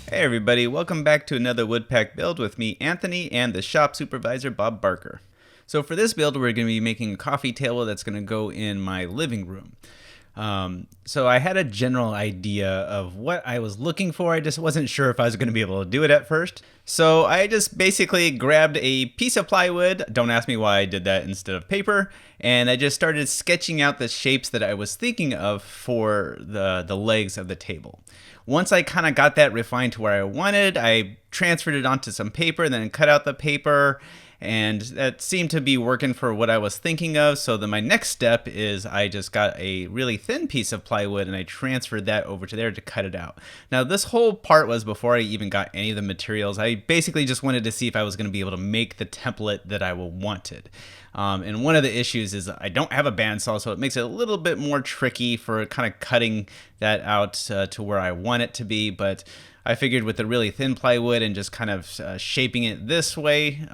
Hey everybody, welcome back to another Woodpack build with me, Anthony, and the shop supervisor, Bob Barker. So for this build, we're going to be making a coffee table that's going to go in my living room. So I had a general idea of what I was looking for. I just wasn't sure if I was going to be able to do it at first. So I just basically grabbed a piece of plywood. Don't ask me why I did that instead of paper. And I just started sketching out the shapes that I was thinking of for the legs of the table. Once I kind of got that refined to where I wanted, I transferred it onto some paper, then cut out the paper, and that seemed to be working for what I was thinking of. So then my next step is I just got a really thin piece of plywood and I transferred that over to there to cut it out. Now this whole part was before I even got any of the materials. I basically just wanted to see if I was going to be able to make the template that I wanted. And one of the issues is I don't have a bandsaw, so it makes it a little bit more tricky for kind of cutting that out to where I want it to be. But I figured with the really thin plywood and just kind of shaping it this way,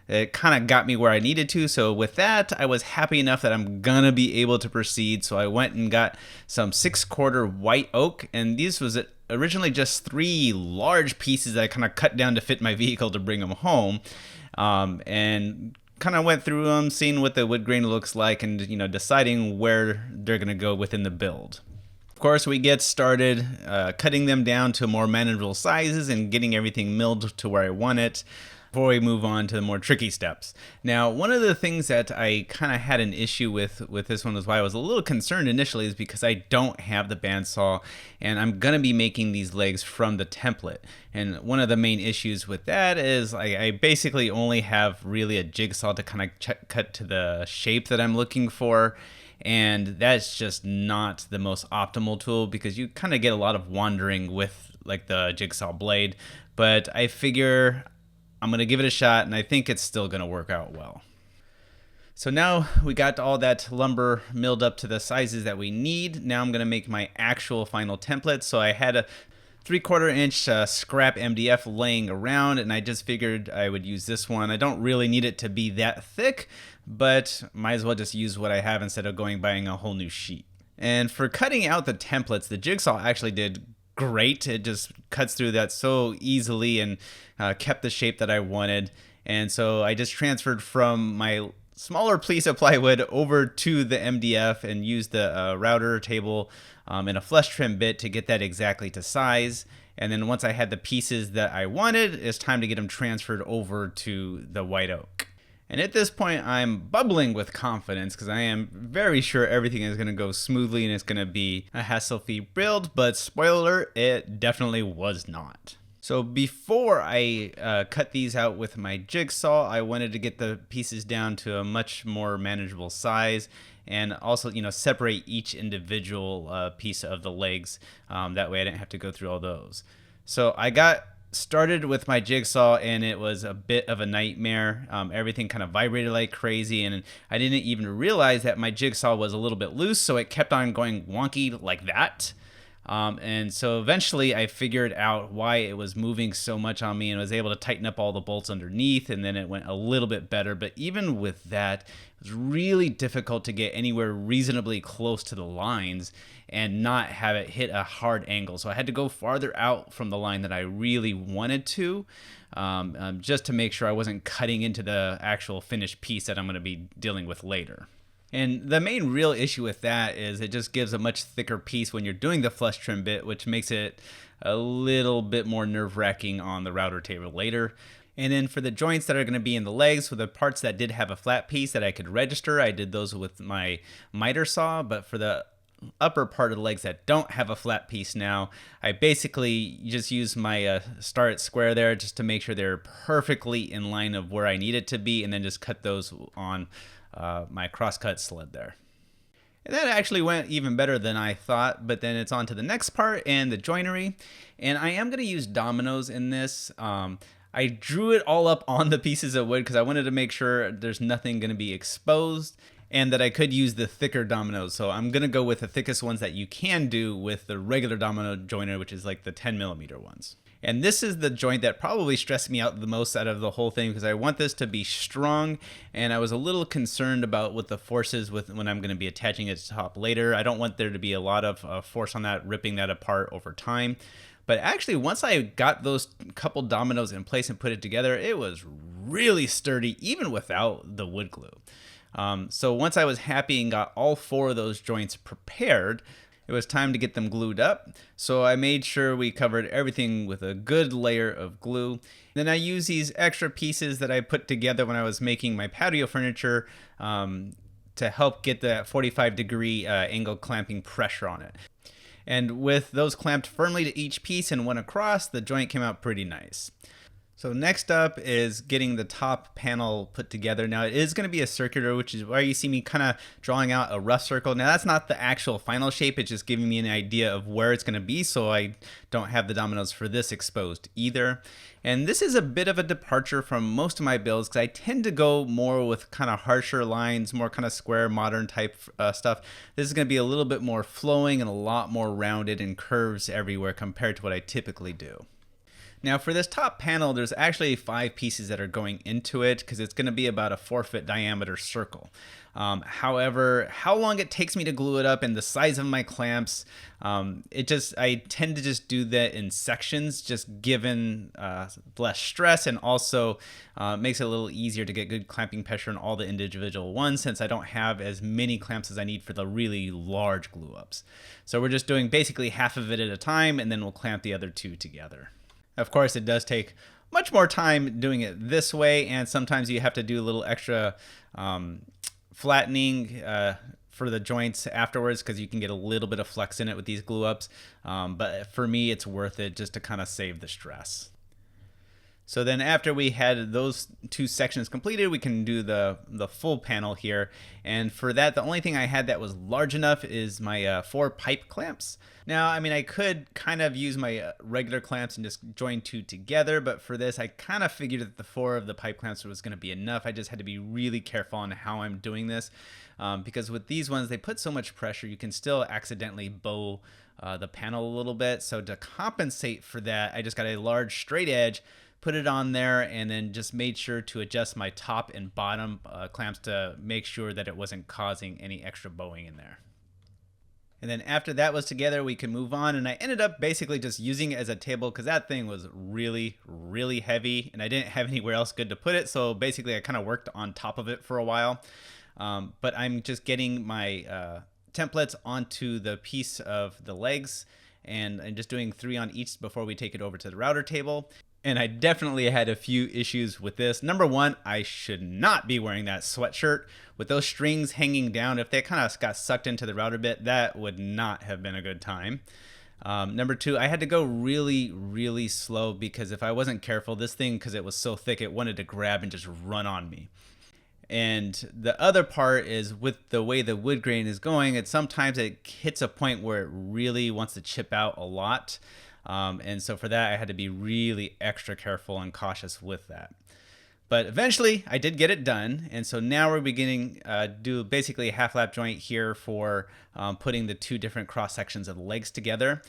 it kind of got me where I needed to. So with that, I was happy enough that I'm gonna be able to proceed. So I went and got some 6/4 white oak, and these was originally just 3 large pieces that I kind of cut down to fit my vehicle to bring them home, and kind of went through them, seeing what the wood grain looks like, and deciding where they're gonna go within the build. Of course, we get started cutting them down to more manageable sizes and getting everything milled to where I want it before we move on to the more tricky steps. Now, one of the things that I kind of had an issue with this one was why I was a little concerned initially is because I don't have the bandsaw and I'm going to be making these legs from the template. And one of the main issues with that is I basically only have really a jigsaw to kind of cut to the shape that I'm looking for. And that's just not the most optimal tool because you kind of get a lot of wandering with like the jigsaw blade. But I figure I'm going to give it a shot, and I think it's still going to work out well. So now we got all that lumber milled up to the sizes that we need. Now I'm going to make my actual final template. So I had a 3/4 inch scrap MDF laying around, and I just figured I would use this one. I don't really need it to be that thick, but might as well just use what I have instead of buying a whole new sheet. And for cutting out the templates, the jigsaw actually did great. It just cuts through that so easily and kept the shape that I wanted. And so I just transferred from my smaller piece of plywood over to the MDF and used the router table and a flush trim bit to get that exactly to size. And then once I had the pieces that I wanted, it's time to get them transferred over to the white oak. And at this point, I'm bubbling with confidence because I am very sure everything is going to go smoothly and it's going to be a hassle-free build, but spoiler, it definitely was not. So before I cut these out with my jigsaw, I wanted to get the pieces down to a much more manageable size and also, separate each individual piece of the legs. That way I didn't have to go through all those. So I got started with my jigsaw and it was a bit of a nightmare. Everything kind of vibrated like crazy and I didn't even realize that my jigsaw was a little bit loose, so it kept on going wonky like that. And so eventually I figured out why it was moving so much on me and was able to tighten up all the bolts underneath, and then it went a little bit better. But even with that, it was really difficult to get anywhere reasonably close to the lines and not have it hit a hard angle. So I had to go farther out from the line that I really wanted to, just to make sure I wasn't cutting into the actual finished piece that I'm going to be dealing with later. And the main real issue with that is it just gives a much thicker piece when you're doing the flush trim bit, which makes it a little bit more nerve-wracking on the router table later. And then for the joints that are going to be in the legs, for the parts that did have a flat piece that I could register, I did those with my miter saw. But for the upper part of the legs that don't have a flat piece now, I basically just use my start square there just to make sure they're perfectly in line of where I need it to be, and then just cut those on my crosscut sled there. And that actually went even better than I thought, but then it's on to the next part and the joinery. And I am going to use dominoes in this. I drew it all up on the pieces of wood because I wanted to make sure there's nothing going to be exposed and that I could use the thicker dominoes. So I'm going to go with the thickest ones that you can do with the regular domino joiner, which is like the 10mm ones. And this is the joint that probably stressed me out the most out of the whole thing because I want this to be strong, and I was a little concerned about what the forces with when I'm going to be attaching it to top later. I don't want there to be a lot of force on that, ripping that apart over time. But actually, once I got those couple dominoes in place and put it together, it was really sturdy, even without the wood glue. So once I was happy and got all 4 of those joints prepared, it was time to get them glued up. So I made sure we covered everything with a good layer of glue. Then I used these extra pieces that I put together when I was making my patio furniture to help get that 45-degree angle clamping pressure on it. And with those clamped firmly to each piece and one across, the joint came out pretty nice. So next up is getting the top panel put together. Now it is going to be a circular, which is why you see me kind of drawing out a rough circle. Now that's not the actual final shape, it's just giving me an idea of where it's going to be, so I don't have the dominoes for this exposed either. And this is a bit of a departure from most of my builds because I tend to go more with kind of harsher lines, more kind of square modern type stuff. This is going to be a little bit more flowing and a lot more rounded and curves everywhere compared to what I typically do. Now for this top panel, there's actually 5 pieces that are going into it because it's going to be about a 4-foot diameter circle. However, how long it takes me to glue it up and the size of my clamps, I tend to just do that in sections, just given less stress, and also makes it a little easier to get good clamping pressure on all the individual ones since I don't have as many clamps as I need for the really large glue ups. So we're just doing basically half of it at a time, and then we'll clamp the other 2 together. Of course, it does take much more time doing it this way, and sometimes you have to do a little extra flattening for the joints afterwards because you can get a little bit of flex in it with these glue ups. But for me, it's worth it just to kind of save the stress. So then after we had those 2 sections completed, we can do the full panel here. And for that, the only thing I had that was large enough is my 4 pipe clamps. Now, I mean, I could kind of use my regular clamps and just join 2 together, but for this, I kind of figured that the 4 of the pipe clamps was going to be enough. I just had to be really careful on how I'm doing this because with these ones, they put so much pressure, you can still accidentally bow the panel a little bit. So to compensate for that, I just got a large straight edge, put it on there, and then just made sure to adjust my top and bottom clamps to make sure that it wasn't causing any extra bowing in there. And then after that was together, we can move on. And I ended up basically just using it as a table because that thing was really, really heavy and I didn't have anywhere else good to put it. So basically I kind of worked on top of it for a while. But I'm just getting my templates onto the piece of the legs and I'm just doing 3 on each before we take it over to the router table. And I definitely had a few issues with this. Number 1, I should not be wearing that sweatshirt with those strings hanging down. If they kind of got sucked into the router bit, that would not have been a good time. Number 2, I had to go really, really slow because if I wasn't careful, this thing, because it was so thick, it wanted to grab and just run on me. And the other part is with the way the wood grain is going, sometimes it hits a point where it really wants to chip out a lot. And so for that, I had to be really extra careful and cautious with that. But eventually, I did get it done. And so now we're beginning to do basically a half lap joint here for putting the 2 different cross sections of the legs together.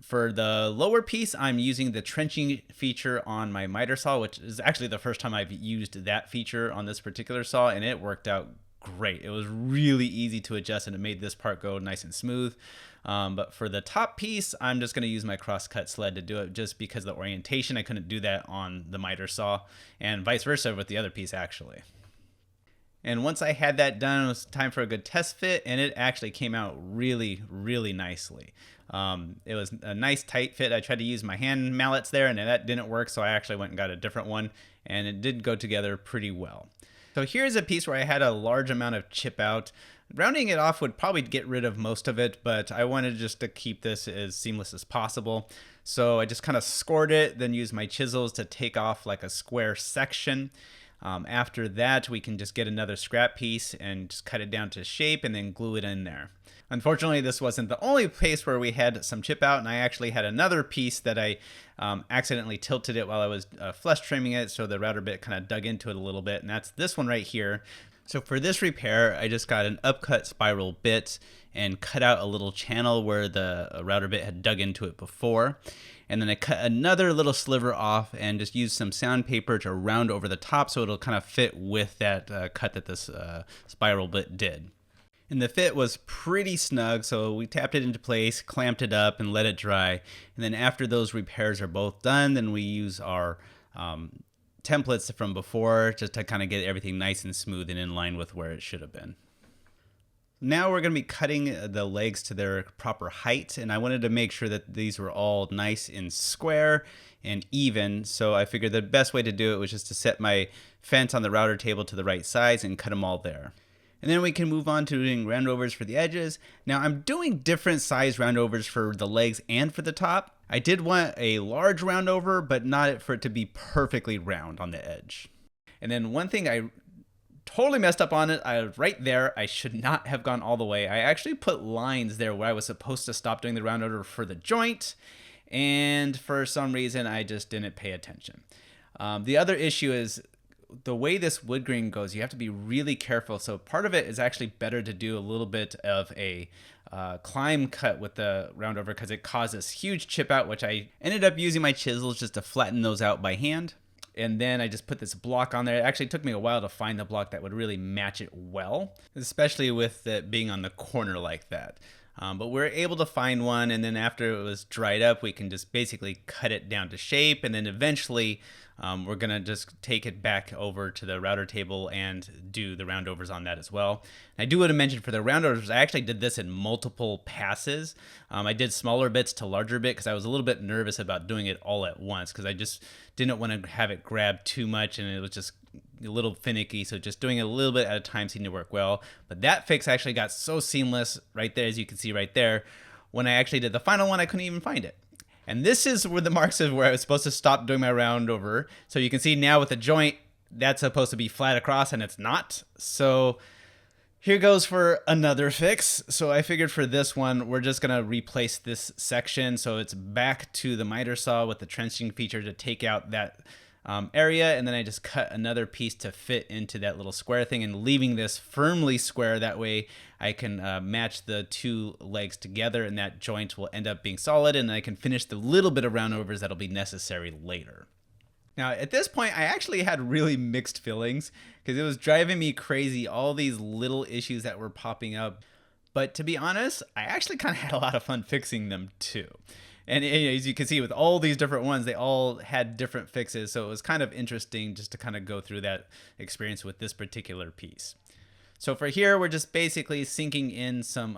For the lower piece, I'm using the trenching feature on my miter saw, which is actually the first time I've used that feature on this particular saw, and it worked out great. It was really easy to adjust and it made this part go nice and smooth. But for the top piece, I'm just going to use my cross-cut sled to do it just because of the orientation. I couldn't do that on the miter saw and vice versa with the other piece actually. And once I had that done, it was time for a good test fit and it actually came out really, really nicely. It was a nice tight fit. I tried to use my hand mallets there and that didn't work, so I actually went and got a different one and it did go together pretty well. So here's a piece where I had a large amount of chip out. Rounding it off would probably get rid of most of it, but I wanted just to keep this as seamless as possible. So I just kind of scored it, then used my chisels to take off like a square section. After that, we can just get another scrap piece and just cut it down to shape and then glue it in there. Unfortunately, this wasn't the only place where we had some chip out, and I actually had another piece that I accidentally tilted it while I was flush trimming it, so the router bit kind of dug into it a little bit, and that's this one right here. So for this repair, I just got an upcut spiral bit and cut out a little channel where the router bit had dug into it before. And then I cut another little sliver off and just used some sandpaper to round over the top so it'll kind of fit with that cut that this spiral bit did. And the fit was pretty snug, so we tapped it into place, clamped it up, and let it dry. And then after those repairs are both done, then we use our templates from before just to kind of get everything nice and smooth and in line with where it should have been. Now we're going to be cutting the legs to their proper height, and I wanted to make sure that these were all nice and square and even, so I figured the best way to do it was just to set my fence on the router table to the right size and cut them all there. And then we can move on to doing roundovers for the edges. Now I'm doing different size roundovers for the legs and for the top. I did want a large roundover, but not for it to be perfectly round on the edge. And then one thing I totally messed up on it. Right there, I should not have gone all the way. I actually put lines there where I was supposed to stop doing the roundover for the joint, and for some reason I just didn't pay attention. The other issue is the way this wood grain goes, you have to be really careful. So part of it is actually better to do a little bit of a climb cut with the roundover because it caused this huge chip out, which I ended up using my chisels just to flatten those out by hand. And then I just put this block on there. It actually took me a while to find the block that would really match it well, especially with it being on the corner like that. But we were able to find one, and then after it was dried up, we can just basically cut it down to shape, and then eventually we're going to just take it back over to the router table and do the roundovers on that as well. And I do want to mention for the roundovers, I actually did this in multiple passes. I did smaller bits to larger bit because I was a little bit nervous about doing it all at once because I just didn't want to have it grab too much, and it was just a little finicky, so just doing it a little bit at a time seemed to work well. But that fix actually got so seamless right there, as you can see right there. When I actually did the final one, I couldn't even find it. And this is where the marks is where I was supposed to stop doing my round over. So you can see now with the joint, that's supposed to be flat across, and it's not. So here goes for another fix. So I figured for this one, we're just gonna replace this section so it's back to the miter saw with the trenching feature to take out that area, and then I just cut another piece to fit into that little square thing and leaving this firmly square. That way I can match the two legs together, and that joint will end up being solid, and I can finish the little bit of roundovers that'll be necessary later. Now at this point I actually had really mixed feelings because it was driving me crazy, all these little issues that were popping up. But to be honest, I actually kind of had a lot of fun fixing them too. And as you can see with all these different ones, they all had different fixes. So it was kind of interesting just to kind of go through that experience with this particular piece. So for here, we're just basically sinking in some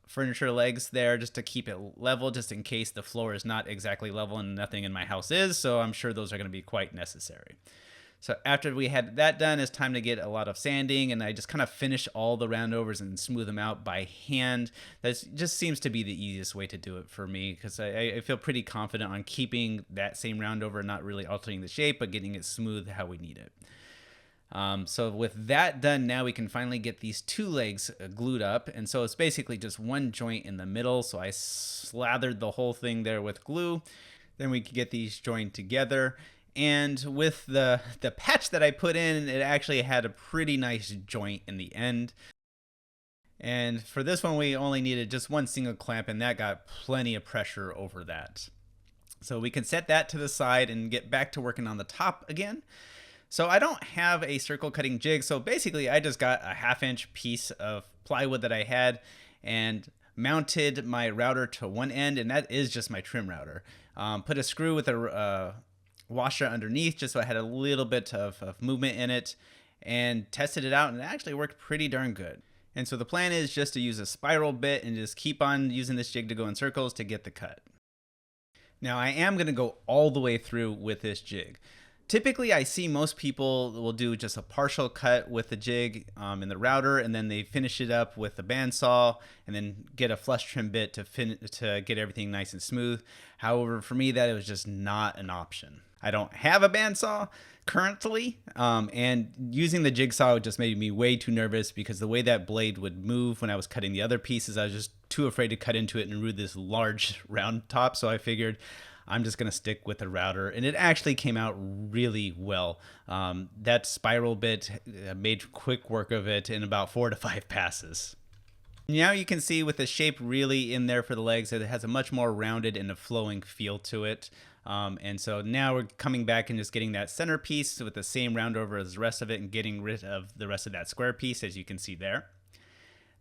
furniture legs there just to keep it level, just in case the floor is not exactly level, and nothing in my house is. So I'm sure those are going to be quite necessary. So after we had that done, it's time to get a lot of sanding, and I just kind of finish all the roundovers and smooth them out by hand. That just seems to be the easiest way to do it for me because I feel pretty confident on keeping that same roundover, not really altering the shape, but getting it smooth how we need it. So with that done, now we can finally get these two legs glued up. And so it's basically just one joint in the middle. So I slathered the whole thing there with glue. Then we can get these joined together. And with the patch that I put in, it actually had a pretty nice joint in the end. And for this one, we only needed just one single clamp, and that got plenty of pressure over that. So we can set that to the side and get back to working on the top again. So I don't have a circle cutting jig, so basically I just got a 1/2-inch piece of plywood that I had and mounted my router to one end, and that is just my trim router. Put a screw with a washer underneath just so I had a little bit of movement in it, and tested it out, and it actually worked pretty darn good. And so the plan is just to use a spiral bit and just keep on using this jig to go in circles to get the cut. Now I am going to go all the way through with this jig. Typically, I see most people will do just a partial cut with the jig in the router, and then they finish it up with the bandsaw, and then get a flush trim bit to get everything nice and smooth. However, for me, that was just not an option. I don't have a bandsaw currently, and using the jigsaw just made me way too nervous because the way that blade would move when I was cutting the other pieces, I was just too afraid to cut into it and ruin this large round top. So I figured I'm just going to stick with the router, and it actually came out really well. That spiral bit made quick work of it in about 4 to 5 passes. Now you can see with the shape really in there for the legs that it has a much more rounded and a flowing feel to it. And so now we're coming back and just getting that center piece with the same round over as the rest of it and getting rid of the rest of that square piece, as you can see there.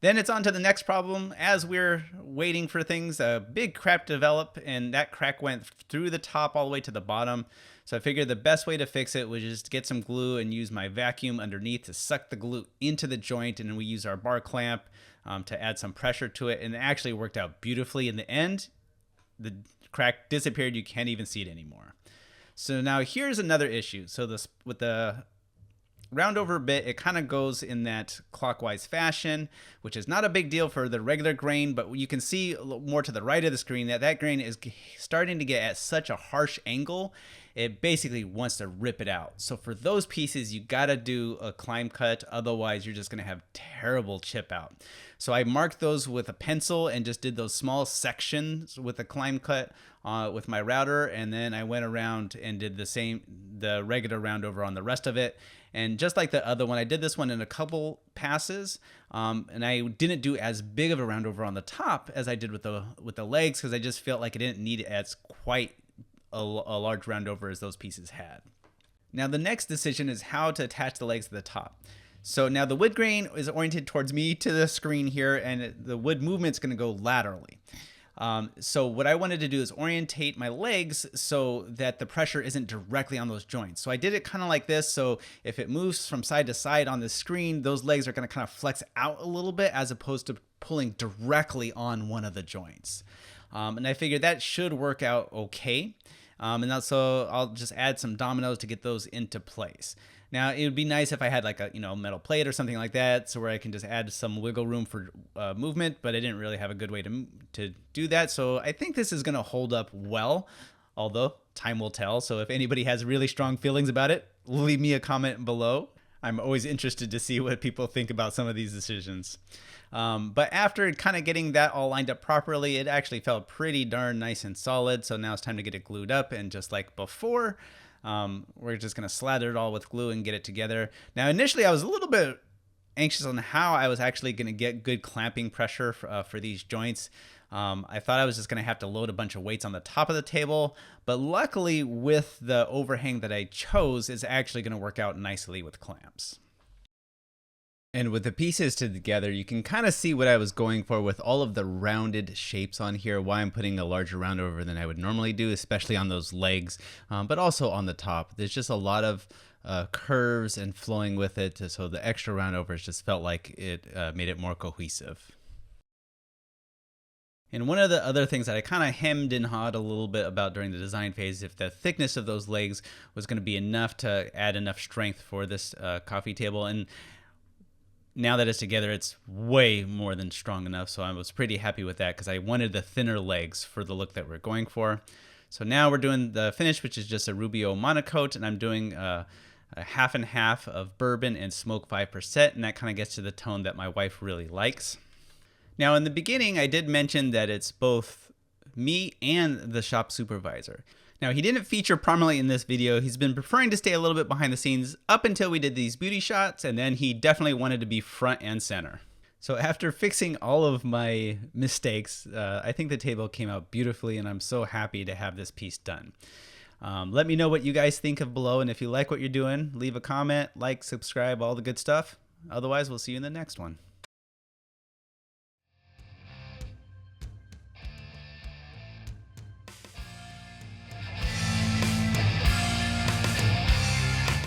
Then it's on to the next problem. As we're waiting for things, a big crack developed, and that crack went through the top all the way to the bottom. So I figured the best way to fix it was just get some glue and use my vacuum underneath to suck the glue into the joint, and then we use our bar clamp to add some pressure to it, and it actually worked out beautifully. In the end, the crack disappeared. You can't even see it anymore. So now here's another issue. So this with the round over bit, it kind of goes in that clockwise fashion, which is not a big deal for the regular grain, but you can see more to the right of the screen that that grain is starting to get at such a harsh angle, it basically wants to rip it out. So for those pieces, you gotta do a climb cut, otherwise you're just gonna have terrible chip out. So I marked those with a pencil and just did those small sections with a climb cut with my router, and then I went around and did the regular round over on the rest of it. And just like the other one, I did this one in a couple passes, and I didn't do as big of a round over on the top as I did with the legs, because I just felt like I didn't need it as quite a large round over as those pieces had. Now the next decision is how to attach the legs to the top. So now the wood grain is oriented towards me to the screen here, and the wood movement is going to go laterally. So what I wanted to do is orientate my legs so that the pressure isn't directly on those joints. So I did it kind of like this. So if it moves from side to side on the screen, those legs are going to kind of flex out a little bit as opposed to pulling directly on one of the joints. And I figured that should work out okay. And so I'll just add some dominoes to get those into place. Now it would be nice if I had like a metal plate or something like that, so where I can just add some wiggle room for movement, but I didn't really have a good way to do that. So I think this is going to hold up well, although time will tell. So if anybody has really strong feelings about it, leave me a comment below. I'm always interested to see what people think about some of these decisions. But after kind of getting that all lined up properly, it actually felt pretty darn nice and solid. So now it's time to get it glued up, and just like before, we're just going to slather it all with glue and get it together. Now, initially, I was a little bit anxious on how I was actually going to get good clamping pressure for these joints. I thought I was just going to have to load a bunch of weights on the top of the table, but luckily with the overhang that I chose, it's actually going to work out nicely with clamps. And with the pieces together, you can kind of see what I was going for with all of the rounded shapes on here, why I'm putting a larger round over than I would normally do, especially on those legs, but also on the top. There's just a lot of curves and flowing with it, so the extra round overs just felt like it made it more cohesive. And one of the other things that I kind of hemmed and hawed a little bit about during the design phase, if the thickness of those legs was going to be enough to add enough strength for this coffee table. And now that it's together, it's way more than strong enough. So I was pretty happy with that, because I wanted the thinner legs for the look that we're going for. So now we're doing the finish, which is just a Rubio monocoat, and I'm doing a half and half of bourbon and smoke 5%, and that kind of gets to the tone that my wife really likes. Now in the beginning, I did mention that it's both me and the shop supervisor. Now, he didn't feature prominently in this video. He's been preferring to stay a little bit behind the scenes up until we did these beauty shots, and then he definitely wanted to be front and center. So after fixing all of my mistakes, I think the table came out beautifully, and I'm so happy to have this piece done. Let me know what you guys think of below, and if you like what you're doing, leave a comment, like, subscribe, all the good stuff. Otherwise, we'll see you in the next one.